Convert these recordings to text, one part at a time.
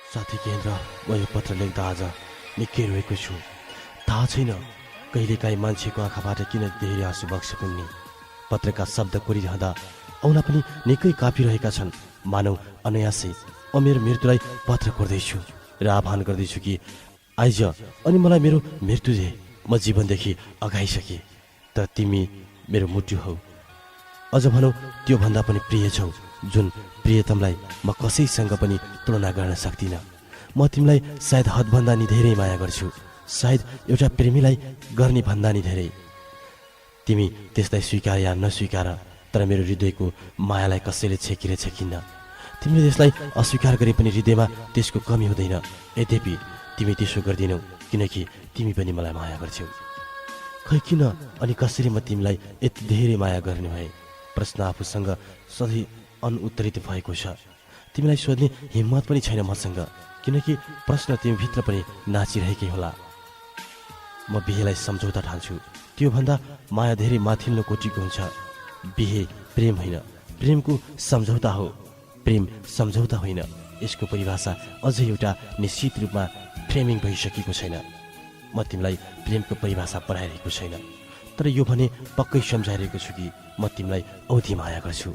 साथी केन्द्र, म यो पत्र लेख्दा आज निकै रोएको छु। थाहा छैन कहिलेकाहीँ मान्छेको आँखाबाट किन धेरै आँसु बग्छ पुग्ने। पत्रका शब्द कोरिरहँदा औँला पनि निकै काँपिरहेका छन्। मानौ अनायासै म मेरो मृत्युलाई पत्र कोर्दैछु र आह्वान गर्दैछु कि आइज अनि मलाई मेरो मृत्यु दे। म जीवनदेखि अगाइसकेँ, तर तिमी मेरो मुटु हौ। अझ भनौ त्योभन्दा पनि प्रिय छौ, जुन प्रियतमलाई म कसैसँग पनि तुलना गर्न सक्दिनँ। म तिमीलाई सायद हदभन्दा नि धेरै माया गर्छु, सायद एउटा प्रेमीलाई गर्ने भन्दा नि धेरै। तिमी त्यसलाई स्वीकार या नस्वीकार, तर मेरो हृदयको मायालाई कसैले छेकेर छेकिन्न। तिमीले त्यसलाई अस्वीकार गरे पनि हृदयमा त्यसको कमी हुँदैन। यद्यपि तिमी त्यसो गर्दिनौ, किनकि तिमी पनि मलाई माया गर्छौ। खै किन अनि कसरी म तिमीलाई यति धेरै माया गर्ने भए? प्रश्न आफूसँग सधैँ अनुत्तरित भएको छ। तिमीलाई सोध्ने हिम्मत पनि छैन मसँग, किनकि प्रश्न तिमीभित्र पनि नाचिरहेकै होला। म बिहेलाई सम्झौता ठान्छु। त्योभन्दा माया धेरै माथिल्लो कोटीको हुन्छ। बिहे प्रेम होइन, प्रेमको सम्झौता हो। प्रेम सम्झौता होइन, यसको परिभाषा अझै एउटा निश्चित रूपमा फ्रेमिङ भइसकेको छैन। म तिमीलाई प्रेमको परिभाषा पढाइरहेको छैन, तर यो भने पक्कै सम्झाइरहेको छु कि म तिमीलाई औधी माया गर्छु।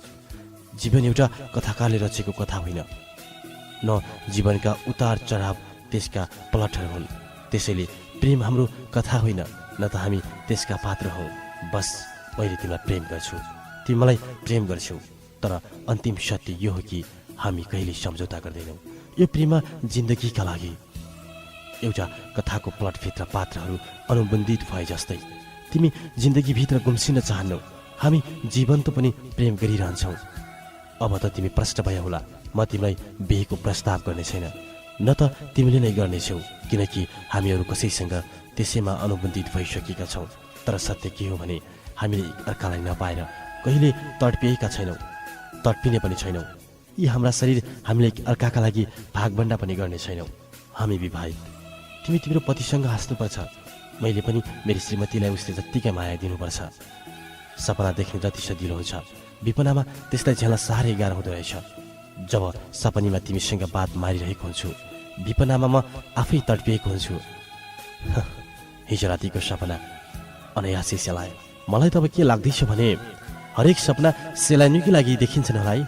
जीवन एउटा कथाकारले रचेको कथा होइन, न जीवनका उतार चढाव त्यसका प्लटहरू हुन्। त्यसैले प्रेम हाम्रो कथा होइन, न त हामी त्यसका पात्र हौ। बस मैले तिमीलाई प्रेम गर्छु, तिमी मलाई प्रेम गर्छौ, तर अन्तिम सत्य यो हो कि हामी कहिले सम्झौता गर्दैनौँ। यो प्रेममा जिन्दगीका लागि एउटा कथाको प्लटभित्र पात्रहरू अनुबन्धित भए जस्तै तिमी जिन्दगीभित्र गुम्सिन चाहन्नौ, हामी जीवन्त पनि प्रेम गरिरहन्छौँ। अब त तिमी प्रष्ट भए होला, म तिमीलाई बिहेको प्रस्ताव गर्ने छैन, न त तिमीले नै गर्नेछौ, किनकि हामीहरू कसैसँग त्यसैमा अनुबन्धित भइसकेका छौँ। तर सत्य के हो भने हामीले अर्कालाई नपाएर कहिले तडपिएका छैनौँ, तडपिने पनि छैनौँ। यी हाम्रा शरीर हामीले अर्काका लागि भागभन्डा पनि गर्ने छैनौँ। हामी विवाहित। तिमी तिम्रो पतिसँग हाँस्नुपर्छ, मैले पनि मेरो श्रीमतीलाई उसले जत्तिकै माया दिनुपर्छ। सपना देख्ने जति सजिलो हुन्छ, विपनामा त्यसलाई झेल्न साह्रै गाह्रो हुँदो रहेछ। जब सपनीमा तिमीसँग बात मारिरहेको हुन्छु, विपनामा म आफै तडपिएको हुन्छु। हिजो रातिको सपना अनायासै सेलायो। मलाई त अब के लाग्दैछ भने हरेक सपना सेलाइनुकै लागि देखिन्छन् होला है।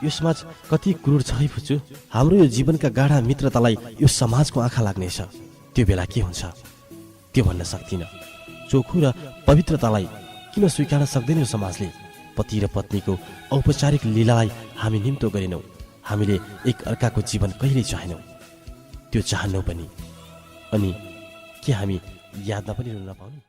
यो समाज कति क्रूर छ है फुच्चु। हाम्रो यो जीवनका गाढा मित्रतालाई यो समाजको आँखा लाग्नेछ। त्यो बेला के हुन्छ त्यो भन्न सक्दिनँ। चोखो र पवित्रतालाई किन स्वीकार्न सक्दैन समाजले? पति र पत्नीको औपचारिक लीलालाई हामी निम्तो गरेनौँ। हामीले एक अर्काको जीवन कहिल्यै चाहेनौँ, त्यो चाहन्नौ पनि। अनि के हामी यादमा पनि रुन नपाउने?